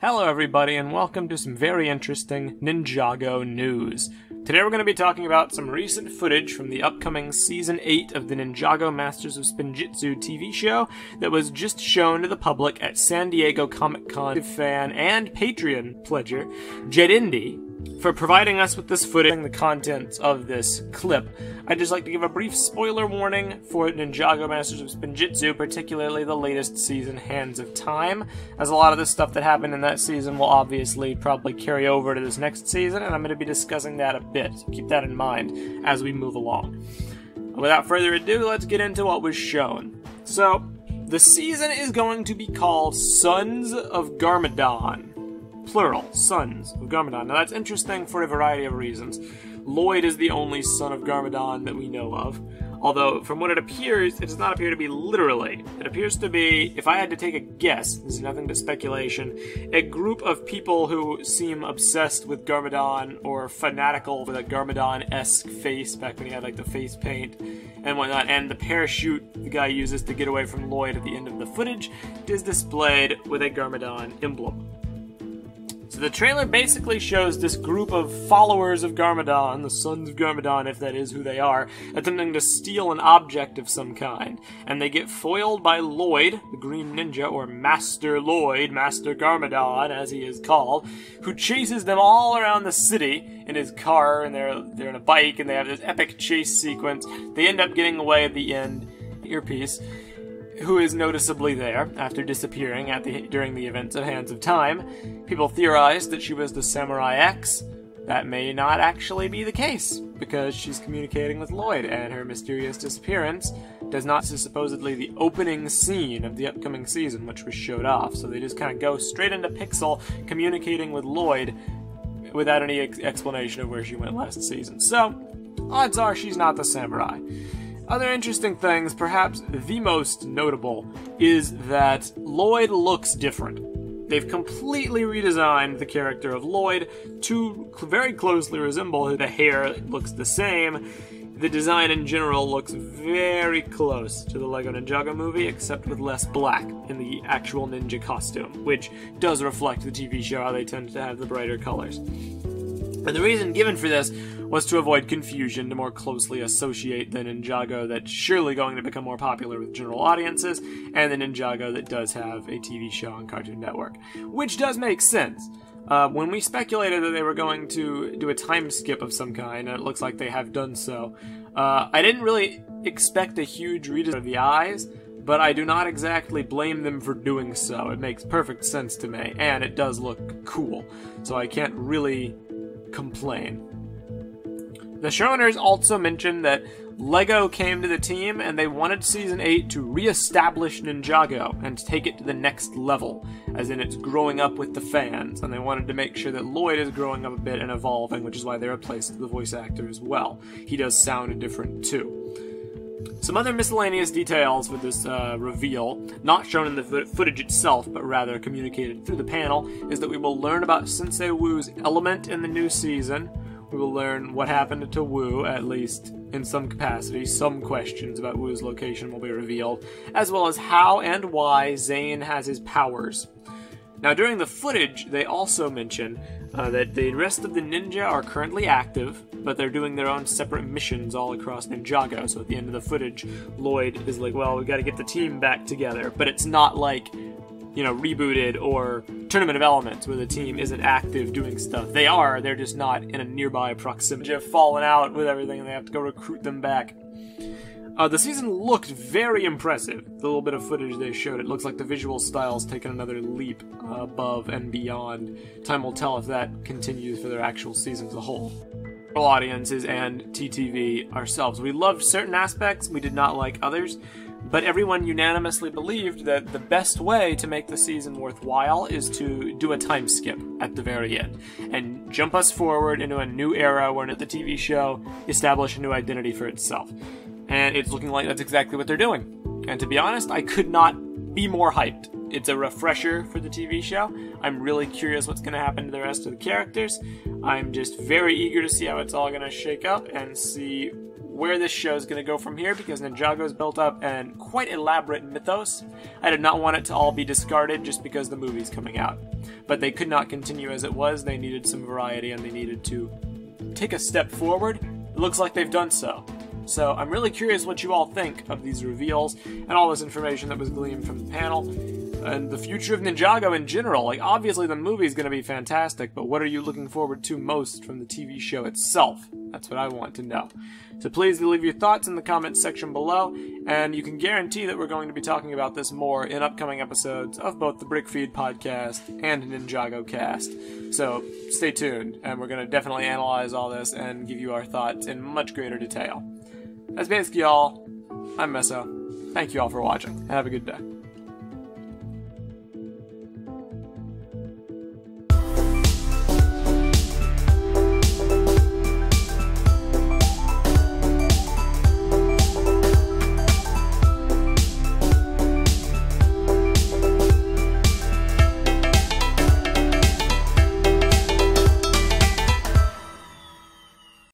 Hello everybody and welcome to some very interesting Ninjago news. Today we're going to be talking about some recent footage from the upcoming Season 8 of the Ninjago Masters of Spinjitzu TV show that was just shown to the public at San Diego Comic-Con. Fan and Patreon pledger, Jed Indy, for providing us with this footage and the contents of this clip. I'd just like to give a brief spoiler warning for Ninjago Masters of Spinjitzu, particularly the latest season, Hands of Time, as a lot of the stuff that happened in that season will obviously probably carry over to this next season, and I'm going to be discussing that a bit. So keep that in mind as we move along. Without further ado, let's get into what was shown. So, the season is going to be called Sons of Garmadon. Plural, Sons of Garmadon. Now that's interesting for a variety of reasons. Lloyd is the only son of Garmadon that we know of, although from what it appears, it does not appear to be literally. It appears to be, if I had to take a guess, this is nothing but speculation, a group of people who seem obsessed with Garmadon or fanatical with a Garmadon-esque face, back when he had like the face paint and whatnot, and the parachute the guy uses to get away from Lloyd at the end of the footage is displayed with a Garmadon emblem. So the trailer basically shows this group of followers of Garmadon, the Sons of Garmadon, if that is who they are, attempting to steal an object of some kind. And they get foiled by Lloyd, the Green Ninja, or Master Lloyd, Master Garmadon, as he is called, who chases them all around the city in his car, and they're in a bike, and they have this epic chase sequence. They end up getting away at the end, Earpiece, who is noticeably there after disappearing during the events of Hands of Time. People theorized that she was the Samurai X. That may not actually be the case, because she's communicating with Lloyd, and her mysterious disappearance does not. This is supposedly the opening scene of the upcoming season, which was showed off. So they just kind of go straight into Pixel, communicating with Lloyd without any explanation of where she went last season. So, odds are she's not the Samurai. Other interesting things, perhaps the most notable, is that Lloyd looks different. They've completely redesigned the character of Lloyd to very closely resemble him. The hair looks the same. The design in general looks very close to the Lego Ninjago movie, except with less black in the actual ninja costume, which does reflect the TV show, how they tend to have the brighter colors. And the reason given for this was to avoid confusion, to more closely associate the Ninjago that's surely going to become more popular with general audiences, and the Ninjago that does have a TV show on Cartoon Network. Which does make sense. When we speculated that they were going to do a time skip of some kind, and it looks like they have done so, I didn't really expect a huge redesign of the eyes, but I do not exactly blame them for doing so. It makes perfect sense to me, and it does look cool, so I can't really complain. The showrunners also mentioned that LEGO came to the team and they wanted Season 8 to re-establish Ninjago and take it to the next level, as in it's growing up with the fans, and they wanted to make sure that Lloyd is growing up a bit and evolving, which is why they replaced the voice actor as well. He does sound different too. Some other miscellaneous details with this reveal, not shown in the footage itself, but rather communicated through the panel, is that we will learn about Sensei Wu's element in the new season. We will learn what happened to Wu, at least in some capacity. Some questions about Wu's location will be revealed, as well as how and why Zane has his powers. Now, during the footage, they also mention that the rest of the ninja are currently active, but they're doing their own separate missions all across Ninjago. So at the end of the footage, Lloyd is like, well, we gotta get the team back together. But it's not like, you know, rebooted or Tournament of Elements where the team isn't active doing stuff. They are, they're just not in a nearby proximity. They've fallen out with everything and they have to go recruit them back. The season looked very impressive. The little bit of footage they showed, it looks like the visual style's taken another leap above and beyond. Time will tell if that continues for their actual season as a whole. Audiences and TTV ourselves. We loved certain aspects, we did not like others, but everyone unanimously believed that the best way to make the season worthwhile is to do a time skip at the very end and jump us forward into a new era where the TV show established a new identity for itself. And it's looking like that's exactly what they're doing. And to be honest, I could not be more hyped. It's a refresher for the TV show. I'm really curious what's going to happen to the rest of the characters. I'm just very eager to see how it's all going to shake up and see where this show is going to go from here, because Ninjago's built up an quite elaborate mythos. I did not want it to all be discarded just because the movie's coming out. But they could not continue as it was. They needed some variety, and they needed to take a step forward. It looks like they've done so. So I'm really curious what you all think of these reveals and all this information that was gleaned from the panel and the future of Ninjago in general. Like, obviously the movie's going to be fantastic, but what are you looking forward to most from the TV show itself? That's what I want to know. So please leave your thoughts in the comments section below, and you can guarantee that we're going to be talking about this more in upcoming episodes of both the Brickfeed podcast and Ninjago Cast. So stay tuned, and we're going to definitely analyze all this and give you our thoughts in much greater detail. That's basically all. I'm Meso. Thank you all for watching, and have a good day.